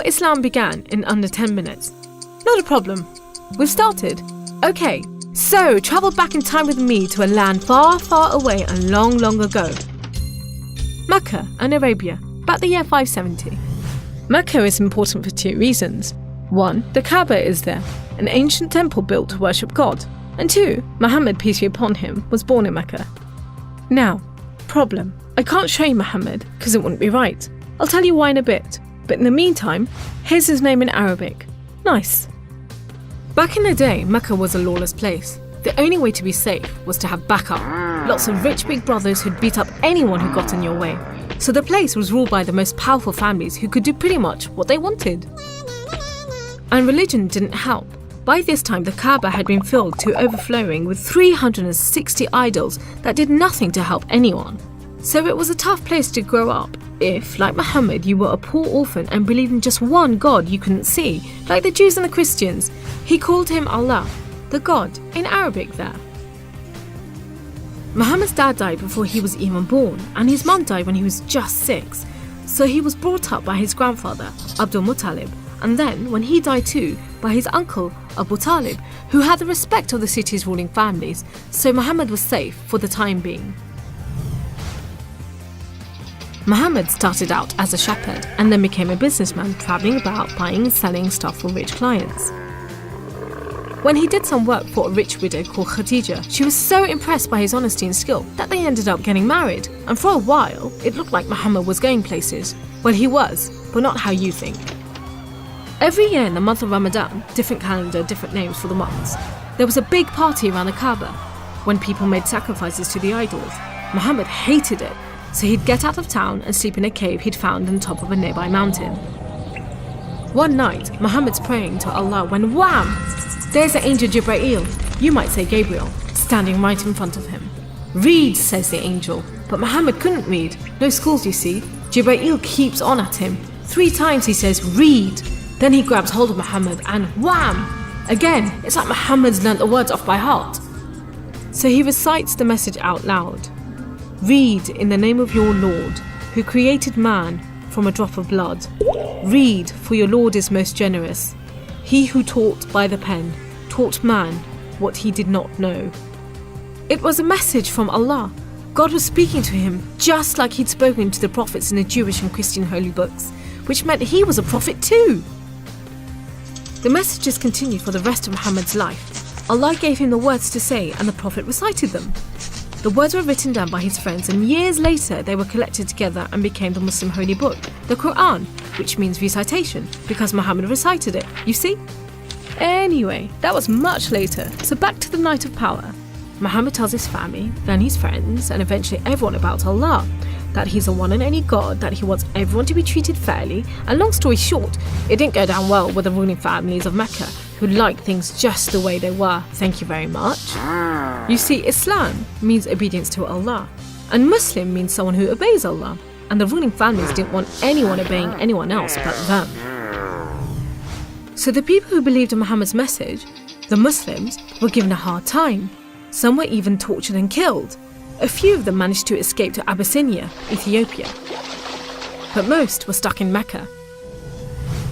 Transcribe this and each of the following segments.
Before Islam began in under 10 minutes. Not a problem. We've started. Okay, so travel back in time with me to a land far, far away and long, long ago. Mecca and Arabia, about the year 570. Mecca is important for 2 reasons. 1, the Kaaba is there, an ancient temple built to worship God. And 2, Muhammad, peace be upon him, was born in Mecca. Now, problem. I can't show you Muhammad because it wouldn't be right. I'll tell you why in a bit. But in the meantime, here's his name in Arabic. Nice. Back in the day, Mecca was a lawless place. The only way to be safe was to have backup. Lots of rich big brothers who'd beat up anyone who got in your way. So the place was ruled by the most powerful families who could do pretty much what they wanted. And religion didn't help. By this time, the Kaaba had been filled to overflowing with 360 idols that did nothing to help anyone. So it was a tough place to grow up if, like Muhammad, you were a poor orphan and believed in just one God you couldn't see, like the Jews and the Christians. He called him Allah, the God, in Arabic there. Muhammad's dad died before he was even born, and his mum died when he was just 6. So he was brought up by his grandfather, Abdul Muttalib, and then, when he died too, by his uncle, Abu Talib, who had the respect of the city's ruling families, so Muhammad was safe for the time being. Muhammad started out as a shepherd and then became a businessman, travelling about buying and selling stuff for rich clients. When he did some work for a rich widow called Khadija, she was so impressed by his honesty and skill that they ended up getting married, and for a while, it looked like Muhammad was going places. Well, he was, but not how you think. Every year in the month of Ramadan, different calendar, different names for the months, there was a big party around the Kaaba when people made sacrifices to the idols. Muhammad hated it, so he'd get out of town and sleep in a cave he'd found on top of a nearby mountain. One night, Muhammad's praying to Allah when wham! There's the angel Jibreel, you might say Gabriel, standing right in front of him. Read, says the angel, but Muhammad couldn't read. No schools, you see. Jibreel keeps on at him. 3 times he says, read. Then he grabs hold of Muhammad and wham! Again, it's like Muhammad's learnt the words off by heart. So he recites the message out loud. Read in the name of your Lord, who created man from a drop of blood. Read, for your Lord is most generous. He who taught by the pen, taught man what he did not know. It was a message from Allah. God was speaking to him just like he'd spoken to the prophets in the Jewish and Christian holy books, which meant he was a prophet too. The messages continued for the rest of Muhammad's life. Allah gave him the words to say and the prophet recited them. The words were written down by his friends, and years later they were collected together and became the Muslim holy book, the Quran, which means recitation, because Muhammad recited it, you see? Anyway, that was much later, so back to the night of power. Muhammad tells his family, then his friends, and eventually everyone about Allah, that he's the one and only God, that he wants everyone to be treated fairly, and long story short, it didn't go down well with the ruling families of Mecca, who liked things just the way they were, thank you very much. You see, Islam means obedience to Allah, and Muslim means someone who obeys Allah, and the ruling families didn't want anyone obeying anyone else but them. So the people who believed in Muhammad's message, the Muslims, were given a hard time. Some were even tortured and killed. A few of them managed to escape to Abyssinia, Ethiopia. But most were stuck in Mecca.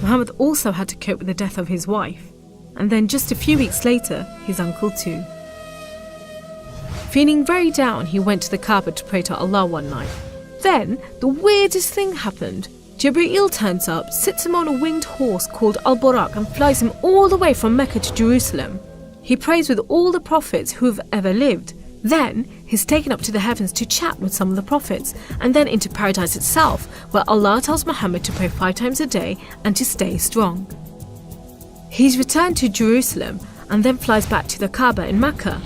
Muhammad also had to cope with the death of his wife, and then just a few weeks later, his uncle too. Feeling very down, he went to the Kaaba to pray to Allah one night. Then, the weirdest thing happened. Jibreel turns up, sits him on a winged horse called Al-Buraq and flies him all the way from Mecca to Jerusalem. He prays with all the prophets who have ever lived. Then, he's taken up to the heavens to chat with some of the prophets, and then into paradise itself, where Allah tells Muhammad to pray 5 times a day and to stay strong. He's returned to Jerusalem and then flies back to the Kaaba in Mecca.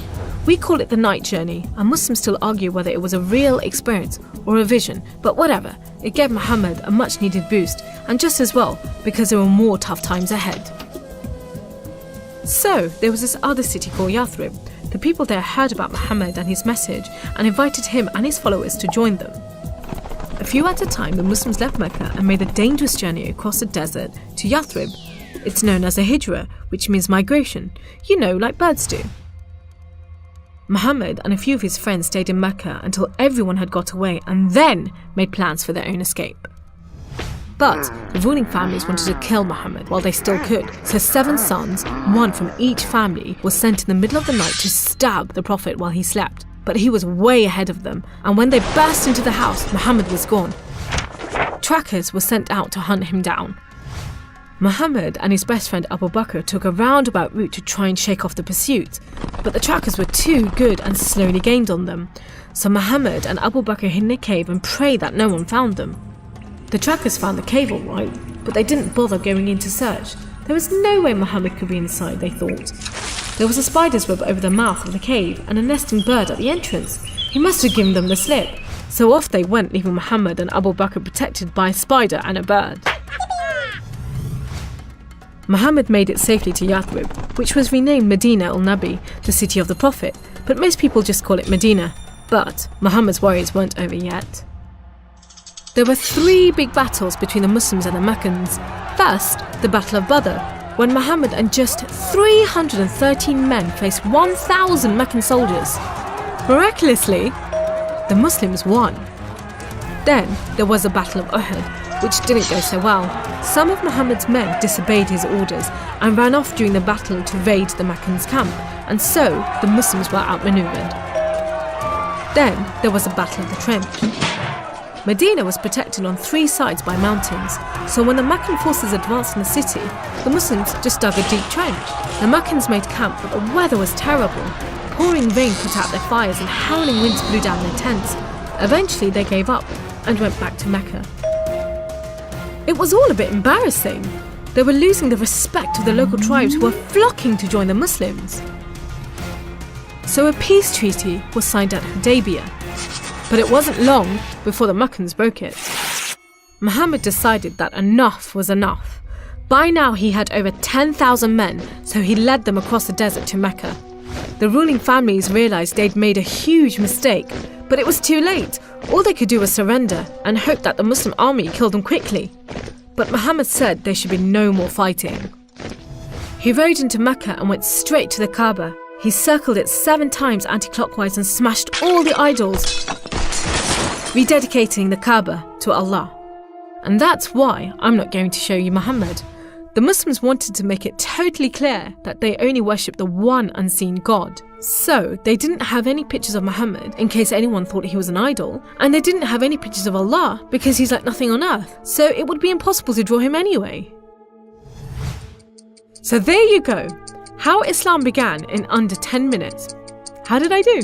We call it the night journey, and Muslims still argue whether it was a real experience or a vision, but whatever, it gave Muhammad a much needed boost, and just as well, because there were more tough times ahead. So, there was this other city called Yathrib. The people there heard about Muhammad and his message and invited him and his followers to join them. A few at a time, the Muslims left Mecca and made a dangerous journey across the desert to Yathrib. It's known as a hijra, which means migration, you know, like birds do. Muhammad and a few of his friends stayed in Mecca until everyone had got away and then made plans for their own escape. But the ruling families wanted to kill Muhammad while they still could, so 7 sons, one from each family, were sent in the middle of the night to stab the Prophet while he slept. But he was way ahead of them, and when they burst into the house, Muhammad was gone. Trackers were sent out to hunt him down. Muhammad and his best friend Abu Bakr took a roundabout route to try and shake off the pursuit, but the trackers were too good and slowly gained on them. So Muhammad and Abu Bakr hid in a cave and prayed that no one found them. The trackers found the cave all right, but they didn't bother going in to search. There was no way Muhammad could be inside, they thought. There was a spider's web over the mouth of the cave and a nesting bird at the entrance. He must have given them the slip. So off they went, leaving Muhammad and Abu Bakr protected by a spider and a bird. Muhammad made it safely to Yathrib, which was renamed Medina al-Nabi, the city of the Prophet, but most people just call it Medina. But Muhammad's worries weren't over yet. There were 3 big battles between the Muslims and the Meccans. First, the Battle of Badr, when Muhammad and just 313 men faced 1,000 Meccan soldiers. Miraculously, the Muslims won. Then there was the Battle of Uhud, which didn't go so well. Some of Muhammad's men disobeyed his orders and ran off during the battle to raid the Meccans' camp, and so the Muslims were outmaneuvered. Then there was the Battle of the Trench. Medina was protected on 3 sides by mountains, so when the Meccan forces advanced in the city, the Muslims just dug a deep trench. The Meccans made camp, but the weather was terrible. Pouring rain put out their fires and howling winds blew down their tents. Eventually they gave up and went back to Mecca. It was all a bit embarrassing. They were losing the respect of the local tribes who were flocking to join the Muslims. So a peace treaty was signed at Hudaybiyah. But it wasn't long before the Meccans broke it. Muhammad decided that enough was enough. By now he had over 10,000 men, so he led them across the desert to Mecca. The ruling families realised they'd made a huge mistake, but it was too late. All they could do was surrender and hope that the Muslim army killed them quickly. But Muhammad said there should be no more fighting. He rode into Mecca and went straight to the Kaaba. He circled it 7 times anti-clockwise and smashed all the idols, rededicating the Kaaba to Allah. And that's why I'm not going to show you Muhammad. The Muslims wanted to make it totally clear that they only worship the one unseen God. So they didn't have any pictures of Muhammad in case anyone thought he was an idol, and they didn't have any pictures of Allah because he's like nothing on earth, so it would be impossible to draw him anyway. So there you go. How Islam began in under 10 minutes. How did I do?